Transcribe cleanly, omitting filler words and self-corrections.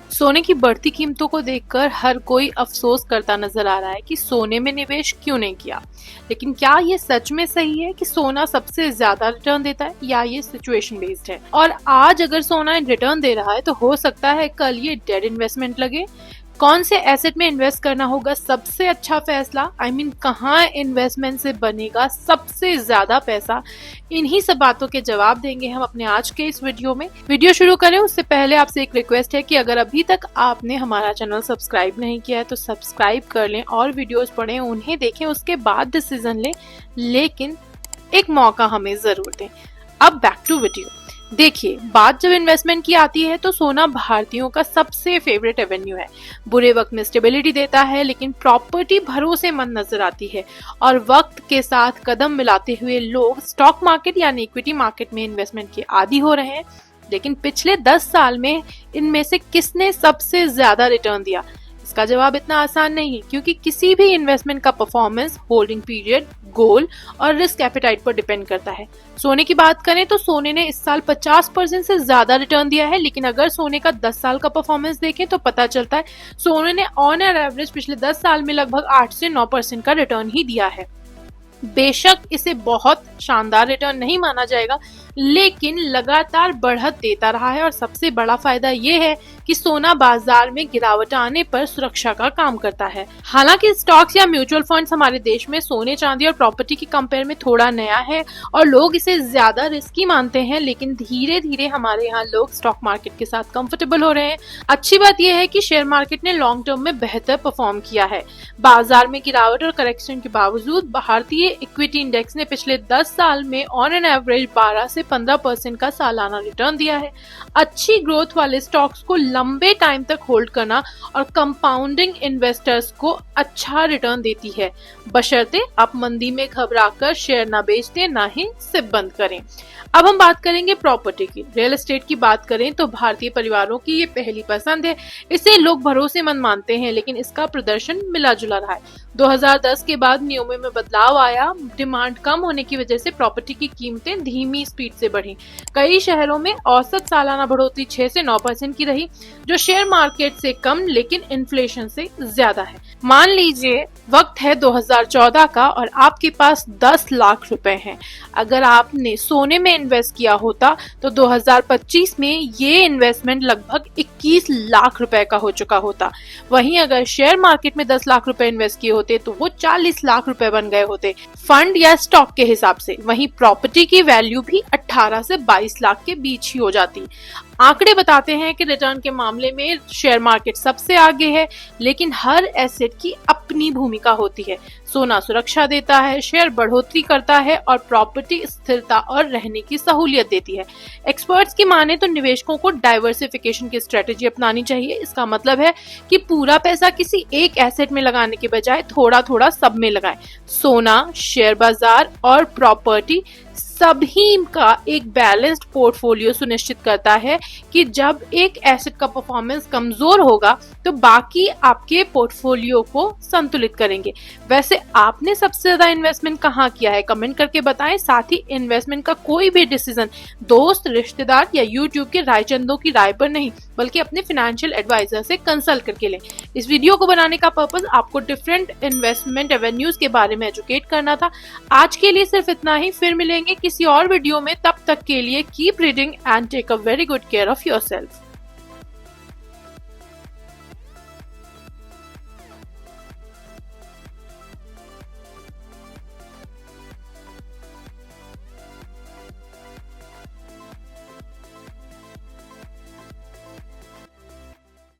सोने की बढ़ती कीमतों को देखकर हर कोई अफसोस करता नजर आ रहा है कि सोने में निवेश क्यों नहीं किया। लेकिन क्या ये सच में सही है कि सोना सबसे ज्यादा रिटर्न देता है या ये सिचुएशन बेस्ड है? और आज अगर सोना रिटर्न दे रहा है तो हो सकता है कल ये डेड इन्वेस्टमेंट लगे। कौन से एसेट में इन्वेस्ट करना होगा सबसे अच्छा फैसला, कहाँ इन्वेस्टमेंट से बनेगा सबसे ज्यादा पैसा, इन्हीं सब बातों के जवाब देंगे हम अपने आज के इस वीडियो में। वीडियो शुरू करें उससे पहले आपसे एक रिक्वेस्ट है कि अगर अभी तक आपने हमारा चैनल सब्सक्राइब नहीं किया है तो सब्सक्राइब कर लें और वीडियोस पढ़ें, उन्हें देखें, उसके बाद डिसीजन लें, लेकिन एक मौका हमें जरूर दें। अब बैक टू वीडियो। देखिए, बात जब इन्वेस्टमेंट की आती है तो सोना भारतीयों का सबसे फेवरेट एवेन्यू है। बुरे वक्त में स्टेबिलिटी देता है, लेकिन प्रॉपर्टी भरोसेमंद नजर आती है और वक्त के साथ कदम मिलाते हुए लोग स्टॉक मार्केट यानी इक्विटी मार्केट में इन्वेस्टमेंट के आदी हो रहे हैं। लेकिन पिछले 10 साल में इनमें से किसने सबसे ज्यादा रिटर्न दिया? इसका जवाब इतना आसान नहीं है, क्योंकि किसी भी इन्वेस्टमेंट का परफॉर्मेंस होल्डिंग पीरियड, गोल और रिस्क एपेटाइट पर डिपेंड करता है। सोने की बात करें तो सोने ने इस साल 50% से ज्यादा रिटर्न दिया है, लेकिन अगर सोने का 10 साल का परफॉर्मेंस देखें तो पता चलता है सोने ने ऑन एवरेज पिछले 10 साल में लगभग 8 से 9% का रिटर्न ही दिया है। बेशक इसे बहुत शानदार रिटर्न नहीं माना जाएगा, लेकिन लगातार बढ़त देता रहा है और सबसे बड़ा फायदा ये है कि सोना बाजार में गिरावट आने पर सुरक्षा का काम करता है। हालांकि स्टॉक्स या म्यूचुअल फंड्स हमारे देश में सोने, चांदी और प्रॉपर्टी की कंपेयर में थोड़ा नया है और लोग इसे ज्यादा रिस्की मानते हैं, लेकिन धीरे धीरे हमारे यहाँ लोग स्टॉक मार्केट के साथ कंफर्टेबल हो रहे हैं। अच्छी बात यह है कि शेयर मार्केट ने लॉन्ग टर्म में बेहतर परफॉर्म किया है। बाजार में गिरावट और करेक्शन के बावजूद भारतीय इक्विटी इंडेक्स ने पिछले 10 साल में ऑन एन एवरेज 12 से 15% का सालाना रिटर्न दिया है। अच्छी ग्रोथ वाले स्टॉक्स को लंबे टाइम तक होल्ड करना और कंपाउंडिंग इन्वेस्टर्स को अच्छा रिटर्न देती है, बशर्ते आप मंदी में घबराकर शेयर ना बेच दें, ना ही सिप बंद करें। अब हम बात करेंगे प्रॉपर्टी की। रियल एस्टेट की बात करें तो भारतीय परिवारों की ये पहली पसंद है। इसे लोग भरोसेमंद मानते हैं, लेकिन इसका प्रदर्शन मिला जुला रहा है। 2010 के बाद नियमों में बदलाव आया। डिमांड कम होने की वजह से प्रॉपर्टी की कीमतें धीमी स्पीड से बढ़ी। कई शहरों में औसत सालाना बढ़ोतरी 6 से 9% की रही, जो शेयर मार्केट से कम लेकिन इन्फ्लेशन से ज्यादा है। मान लीजिए वक्त है 2014 का और आपके पास 10 लाख रुपए हैं। अगर आपने सोने में इन्वेस्ट किया होता तो 2025 में ये इन्वेस्टमेंट लगभग 21 लाख रुपए का हो चुका होता। वहीं अगर शेयर मार्केट में 10 लाख रुपए इन्वेस्ट किए होते तो वो 40 लाख रुपए बन गए होते फंड या स्टॉक के हिसाब से। वहीं प्रॉपर्टी की वैल्यू भी 18 से 22 लाख के बीच ही हो जाती। आंकड़े बताते हैं कि रिटर्न के मामले में शेयर मार्केट सबसे आगे है, लेकिन हर एसेट की अपनी भूमिका होती है। सोना सुरक्षा देता है, शेयर बढ़ोतरी करता है और प्रॉपर्टी स्थिरता और रहने की सहूलियत देती है। एक्सपर्ट्स की माने तो निवेशकों को डाइवर्सिफिकेशन की स्ट्रेटेजी अपनानी चाहिए। इसका मतलब है कि पूरा पैसा किसी एक एसेट में लगाने के बजाय थोड़ा थोड़ा सब में लगाएं। सोना, शेयर बाजार और प्रॉपर्टी सभी का एक बैलेंस्ड पोर्टफोलियो सुनिश्चित करता है कि जब एक एसेट का परफॉर्मेंस कमजोर होगा तो बाकी आपके पोर्टफोलियो को संतुलित करेंगे। वैसे आपने सबसे ज्यादा इन्वेस्टमेंट कहाँ किया है? कमेंट करके बताएं। साथ ही इन्वेस्टमेंट का कोई भी डिसीजन दोस्त, रिश्तेदार या यूट्यूब के रायचंदों की राय पर नहीं, बल्कि अपने फाइनेंशियल एडवाइजर से कंसल्ट करके लें। इस वीडियो को बनाने का पर्पस आपको डिफरेंट इन्वेस्टमेंट एवेन्यूज के बारे में एजुकेट करना था। आज के लिए सिर्फ इतना ही, फिर मिलेंगे किसी और वीडियो में। तब तक के लिए keep reading and take a very good care of yourself.